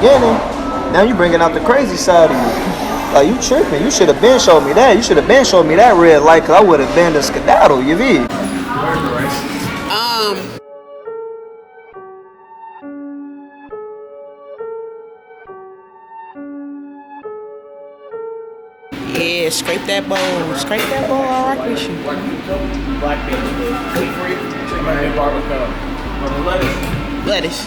beginning. Now you bringing out the crazy side of you. Like, you tripping. You should have been showed me that. You should have been showed me that red light, because I would have been the skedaddle, you feel? Yeah, scrape that bowl. Scrape that bowl. I'll rock with you. Black beans, chicken barbecue, Lettuce.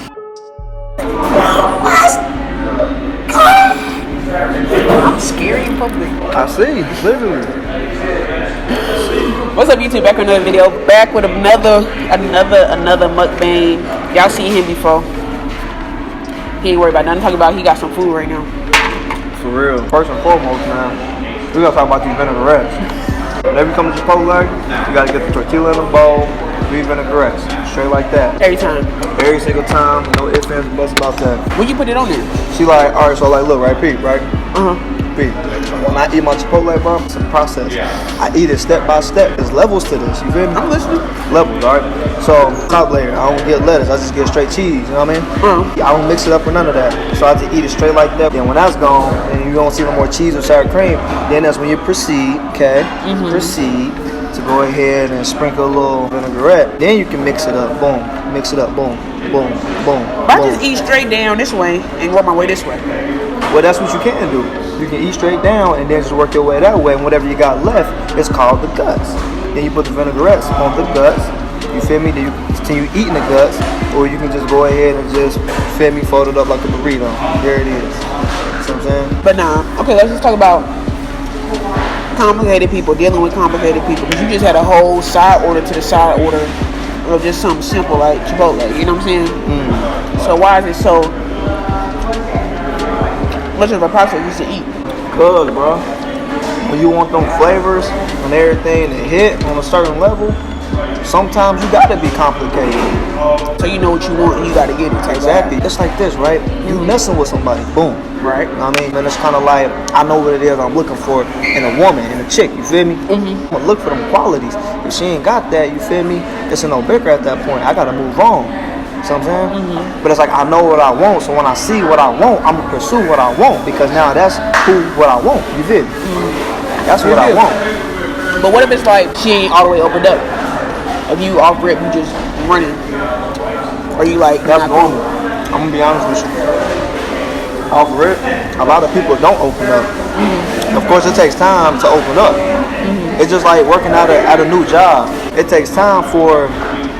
I'm scary in public. I see, literally. What's up, YouTube? Back with another video. Back with another mukbang. Y'all seen him before. He ain't worried about nothing. Talking about he got some food right now. For real. First and foremost, man, we gotta talk about these vinaigrettes. Whenever you come to Chipotle, you gotta get the tortilla in a bowl, 3 vinaigrettes, straight like that. Every time. Every single time, no ifs, ands, and buts about that. When you put it on there? She like, alright, so like, look, right, Pete, right? Pete. When I eat my Chipotle, bro, it's a process. I eat it step by step. There's levels to this, you feel me? I'm listening. Levels, alright? So, top layer, I don't get lettuce, I just get straight cheese, you know what I mean? I don't mix it up or none of that. So I just eat it straight like that. Then when that's gone, and you don't see no more cheese or sour cream, then that's when you proceed, okay? Proceed to go ahead and sprinkle a little vinaigrette. Then you can mix it up, boom. Mix it up, boom, boom, boom. If I just eat straight down this way and work my way this way. Well, that's what you can do. You can eat straight down and then just work your way that way. And whatever you got left, it's called the guts. Then you put the vinaigrettes on the guts. You feel me? Then you continue eating the guts. Or you can just go ahead and just, feel me, fold it up like a burrito. There it is. You know what I'm saying? But nah. Okay, let's just talk about complicated people, dealing with complicated people. Because you just had a whole side order to the side order of just something simple like Chipotle. You know what I'm saying? So why is it so much of a process just to eat? Cause, bro, when you want them flavors and everything to hit on a certain level, sometimes you gotta be complicated. So you know what you want and you gotta get it. Exactly. It's like this, right? You messing with somebody, boom. Right. You know what I mean? And it's kind of like, I know what it is I'm looking for in a woman, in a chick, you feel me? I'm gonna look for them qualities. If she ain't got that, you feel me? It's a no bicker at that point. I gotta move on. You know what I'm saying? But it's like, I know what I want, so when I see what I want, I'm gonna pursue what I want, because now that's what I want, you feel me? That's what I want. But what if it's like she ain't all the way opened up? If you off rip, you just running. Or you like, that's normal. I'm gonna be honest with you. Off rip, a lot of people don't open up. Of course, it takes time to open up. It's just like working at a new job. It takes time for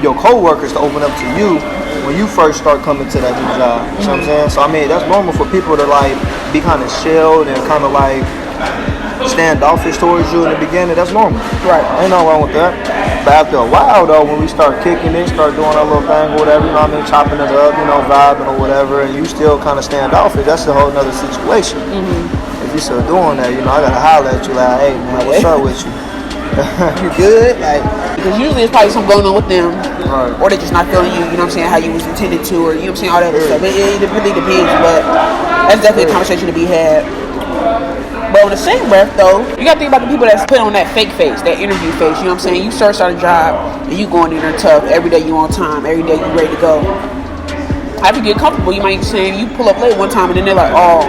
your co-workers to open up to you when you first start coming to that new job. You know what I'm saying? So I mean, that's normal for people to like be kind of shelled and kind of like standoffish towards you in the beginning. That's normal. Right. Ain't nothing wrong with that. But after a while though, when we start kicking it, start doing our little thing or whatever, you know what I mean, chopping it up, you know, vibing or whatever, and you still kind of standoffish, that's a whole nother situation. If you still doing that, you know, I gotta holler at you like, hey man, what's up with you? You good? Like, because usually it's probably something going on with them, right. Or they just not feeling you, you know what I'm saying, how you was intended to, or you know what I'm saying, all that stuff. It really depends, but that's definitely a conversation to be had. But in the same breath though, you gotta think about the people that's put on that fake face, that interview face, you know what I'm saying? You start a job and you going in there tough, every day you on time, every day you ready to go. After you get comfortable, you might be saying, you pull up late one time and then they're like, oh,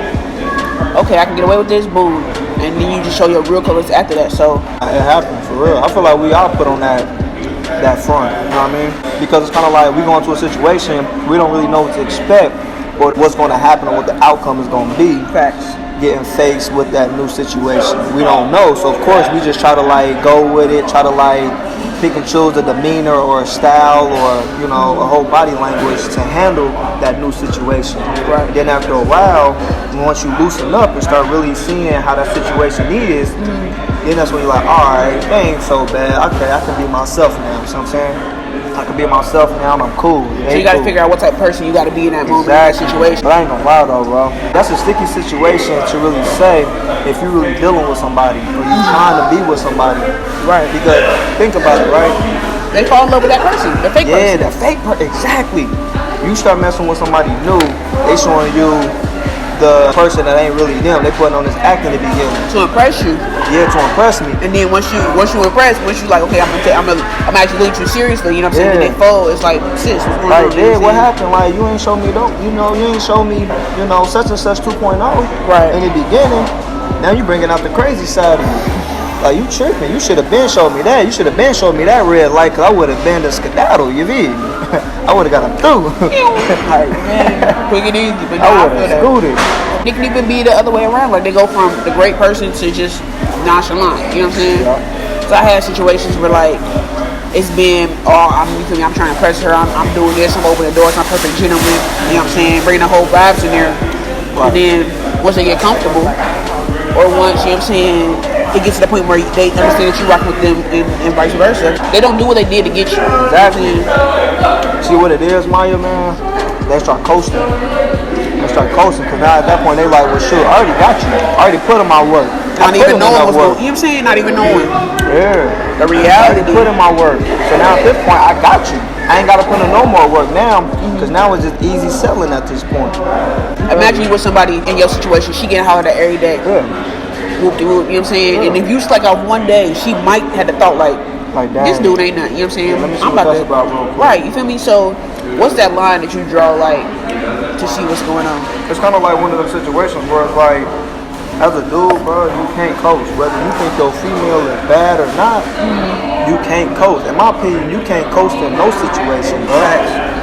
okay, I can get away with this, boom. And then you just show your real colors after that. So it happens for real. I feel like we all put on that front, you know what I mean? Because it's kind of like we go into a situation, we don't really know what to expect or what's going to happen or what the outcome is going to be. Facts. Getting faced with that new situation, we don't know. So of course we just try to like go with it, try to like pick and choose a demeanor or a style or, you know, a whole body language to handle that new situation. Right. And then after a while, once you loosen up and start really seeing how that situation is, then that's when you're like, all right, they ain't so bad. Okay, I can be myself now. You know what I'm saying? I can be myself now and I'm cool. So you got to figure out what type of person you got to be in that moment, in that situation. But I ain't gonna lie though, bro. That's a sticky situation to really say if you're really dealing with somebody or you trying to be with somebody. Right. Because think about it, right? They fall in love with that person, the fake person. Yeah, the fake person. Exactly. You start messing with somebody new, they showing you the person that ain't really them. They putting on this act in the beginning. To impress you. Yeah, to impress me. And then once you impress, once you like, okay, I'm actually taking you seriously, you know what I'm saying? Yeah. Then they fold, it's like, sis, what's going Like, on? yeah, what happened? Like, you ain't show me, you ain't show me, such and such 2.0 Right. in the beginning. Now you bringing out the crazy side of me. Like, you tripping. You should have been showed me that. You should have been showed me that red light, cause I would have been the skedaddle, you feel me? I would have got him through. Like, man, quick and easy. But I now would have scooted. it can even be the other way around. Like, they go from the great person to just nonchalant. You know what I'm saying? Yeah. So I had situations where, like, it's been, I'm trying to impress her. I'm doing this. I'm opening the doors. I'm perfect gentleman. You know what I'm saying? Bringing the whole vibes in there. Right. And then once they get comfortable, or once, you know what I'm saying, it gets to the point where they understand that you rock with them and vice versa. They don't do what they did to get you. Exactly. See what it is, Maya, man? They start coasting. Cause now at that point they like, well, sure, I already got you. I already put in my work. Not even knowing what's going on. You know what I'm saying? Not even knowing. Yeah. The reality. I put in my work. So now at this point, I got you. I ain't got to put in no more work now, because now it's just easy selling at this point. Imagine you with somebody in your situation. She getting hollered at every day. Yeah. Whoop-de-whoop, you know what I'm saying? Yeah. And if you slack off one day, she might have the thought like this dang, dude ain't nothing. You know what I'm saying? let me see I'm what about that's about real quick. Right, you feel me? So what's that line that you draw, like, to see what's going on? It's kind of like one of those situations where it's like, as a dude, bro, you can't coast. Whether you think your female is bad or not, you can't coast. In my opinion, you can't coast in no situation, bro.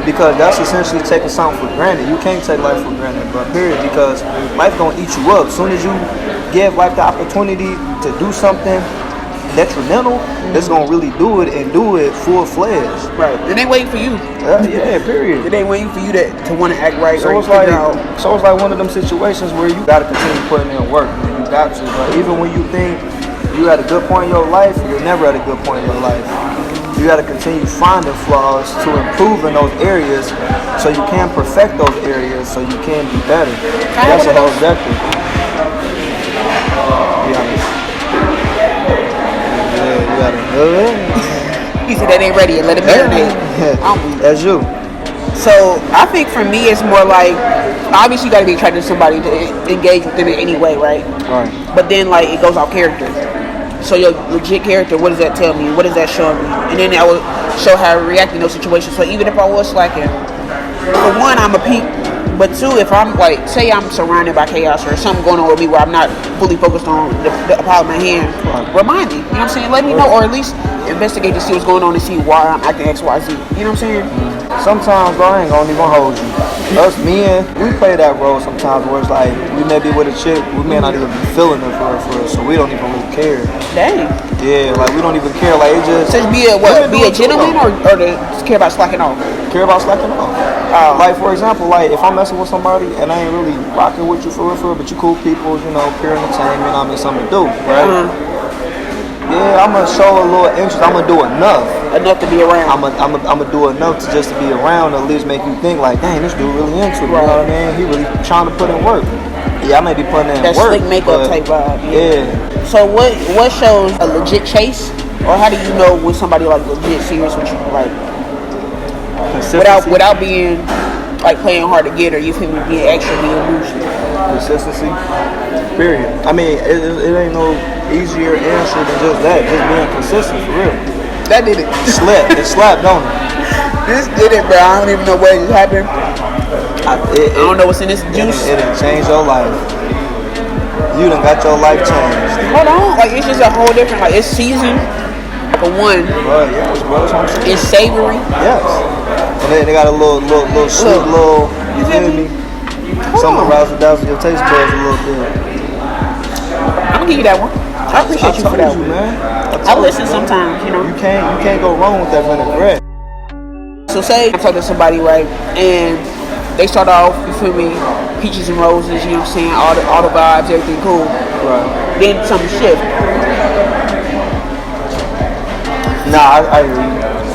Because that's essentially taking something for granted. You can't take life for granted, bro, period. Because life gonna eat you up. As soon as you give life the opportunity to do something detrimental, it's gonna really do it and do it full-fledged. Right. It ain't waiting for you. Yeah, period. It ain't waiting for you to want to act right. So it's like one of them situations where you gotta continue putting in work. Man. You got to, but even when you think you at a good point in your life, you're never at a good point in your life. You gotta continue finding flaws to improve in those areas, so you can perfect those areas, so you can be better. That's the whole objective. You said that ain't ready and let it marinate. That's you. So I think for me it's more like, obviously you gotta be attracted to somebody to engage with them in any way, right? Right. But then like it goes off character. So your legit character, what does that tell me? What is that showing me? And then I will show how I react in those situations. So even if I was slacking, for one, I'm a peep. But two, if I'm like, say I'm surrounded by chaos or something going on with me where I'm not fully focused on the palm of my hand, remind me. You know what I'm saying? Let me know, or at least investigate to see what's going on and see why I'm acting X, Y, Z. You know what I'm saying? Sometimes, bro, I ain't gonna even hold you. Us men, we play that role sometimes where it's like, we may be with a chick, we may not even be feeling her for real, so we don't even really care. Dang. Yeah, like we don't even care, like it just... So be a gentleman or to just care about slacking off? Care about slacking off. Like for example, like if I'm messing with somebody and I ain't really rocking with you for real, but you cool people, pure entertainment, I mean something to do, right? Yeah, I'm gonna show a little interest. I'm gonna do enough to be around. I'm gonna do enough to just to be around, at least make you think like, dang, this dude really into it. You know what I mean? He really trying to put in work. Yeah, I may be putting in that work. That slick makeup type vibe. Yeah. So what shows a legit chase, or how do you know when somebody like legit serious with you, like without being like playing hard to get, or you feel me, being extra, being loose? Consistency. Period. I mean, it ain't no easier answer than just that. Just being consistent, for real. That did it. It slapped, don't it? This did it, bro. I don't even know what just happened. I don't know what's in this juice. It done changed your life. You done got your life changed. Hold on, like it's just a whole different. Like it's seasoned for one. Bro, yes, bro. It's savory. Yes. And then they got a little sweet, you feel me? Something razzle-dazzle your taste buds a little bit. I'm gonna give you that one. I appreciate you for that one. Man. I listen sometimes, You can't go wrong with that vinaigrette. So say I'm talking to somebody, right, and they start off, you feel me, peaches and roses, you know what I'm saying, all the vibes, everything cool. Right. Then something shift. Nah, I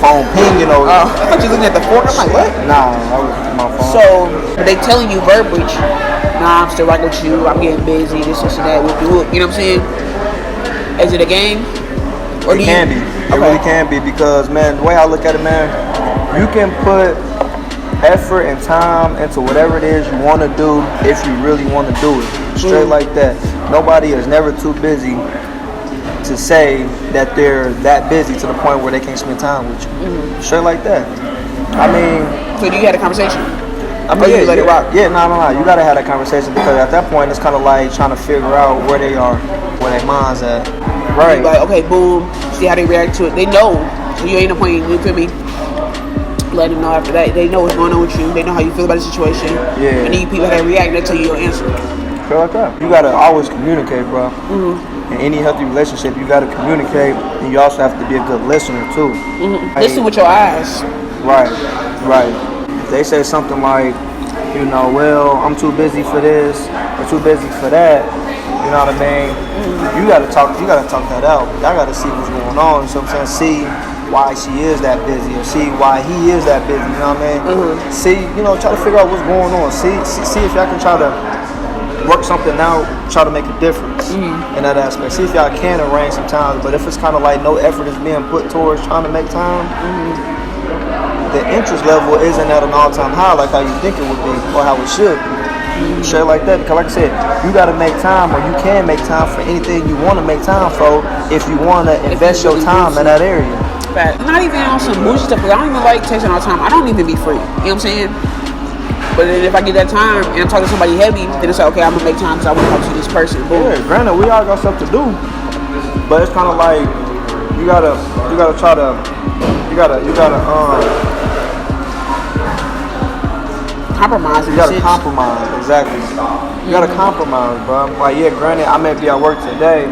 phone pinging over. I thought you were looking at the fork. I'm like, what? Nah, I was my phone. So they telling you verbiage. Nah, I'm still rocking with you. I'm getting busy. This and that. You know what I'm saying? Is it a game? Or it can be. It really can be, because man, the way I look at it, man, you can put effort and time into whatever it is you want to do if you really want to do it. Straight like that. Nobody is never too busy to say that they're that busy to the point where they can't spend time with you. Straight like that. I mean, so you had a conversation? I mean, you let it rock. Yeah, no. You gotta have that conversation because at that point it's kind of like trying to figure out where they are, where their mind's at. Right. Like, okay, boom. See how they react to it. They know. So you ain't no point. You feel me? Let them know after that. They know what's going on with you. They know how you feel about the situation. Yeah. And these people that react, they tell you your answer. Feel like that. You gotta always communicate, bro. In any healthy relationship, you gotta communicate, and you also have to be a good listener too. Like, listen with your eyes. Right. If they say something like, you know, well, I'm too busy for this or too busy for that, you know what I mean? You gotta talk that out. Y'all gotta see what's going on. So I'm saying, see why she is that busy, or see why he is that busy. You know what I mean? See, you know, try to figure out what's going on. See if y'all can try to work something out, try to make a difference in that aspect. See if y'all can arrange some time. But if it's kind of like no effort is being put towards trying to make time, the interest level isn't at an all-time high like how you think it would be or how it should be. Straight like that. Because like I said, you got to make time, or you can make time for anything you want to make time for if you want to invest your time in that area. But not even on some bullshit stuff, because I don't even like texting all the time. I don't even be free. You know what I'm saying? But then if I get that time and I'm talking to somebody heavy, then it's like, okay, I'm going to make time because I want to talk to this person. Boom. Yeah, granted, we all got stuff to do. But it's kind of like, you gotta try to, you gotta compromise. You gotta compromise, exactly. You gotta compromise, bro. Like, yeah, granted, I may be at work today.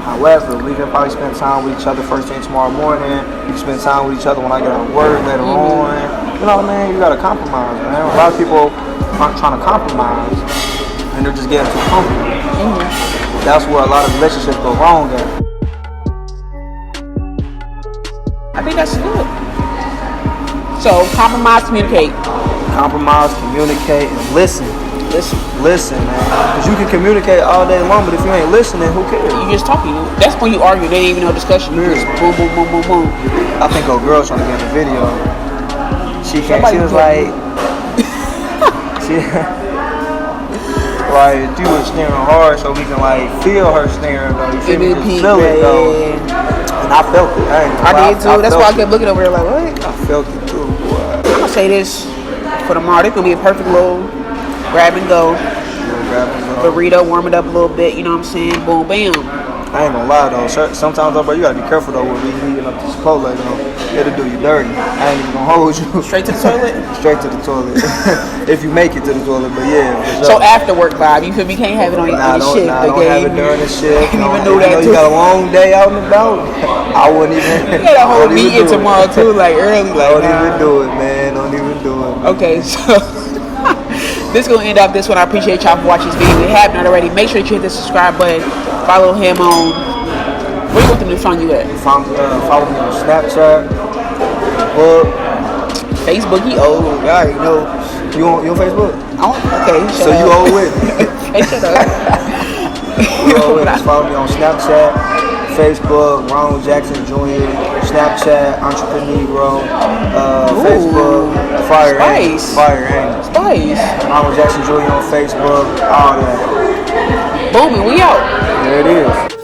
However, we can probably spend time with each other first thing tomorrow morning. We can spend time with each other when I get out of work later on. You know what I mean? You gotta compromise, man. A lot of people aren't trying to compromise, and they're just getting too comfortable. That's where a lot of relationships go wrong at. I think that's good. So, compromise, communicate. Compromise, communicate, and listen. Listen, man. Because you can communicate all day long, but if you ain't listening, who cares? You just talking. That's when you argue. There ain't even no discussion. You just boom, boom, boom, boom, boom. I think a girl's trying to get in the video. She can't. She was like, like she was staring hard, so we can like feel her staring though. You feel me? Just feel it though. And I felt it. I did too. That's why I kept looking over there like, what? I felt it too, boy. I'm gonna say this for tomorrow. This gonna be a perfect little grab and go. Burrito, warm it up a little bit. You know what I'm saying? Boom, bam. I ain't gonna lie though. Sometimes though, bro, you gotta be careful though when we heating up the Chipotle though. It'll do you dirty. I ain't even gonna hold you. Straight to the toilet? Straight to the toilet. If you make it to the toilet, but yeah. So after work vibe, you feel me? Can't have it on your shift. Don't have it during the shift. Can't even know that too. You got a long day out and about. I wouldn't even. You got a whole meeting tomorrow too, like early. Like, don't even do it, man. Don't even do it. Man. Okay, so this is gonna end up this one. I appreciate y'all for watching this video. If you haven't already, make sure you hit the subscribe button. Follow him on. Where you want them to find you at? Follow me on Snapchat, Facebook. He old. I already know. You on Facebook? Oh, okay. So you old with me? Hey, shut up. You old with me. Follow me on Snapchat, Facebook, Ronald Jackson Jr., Snapchat, Entrepreneur, Facebook, Fire Ain't Spice. Ronald Jackson Jr. on Facebook, all that. Boom, and we out. There it is.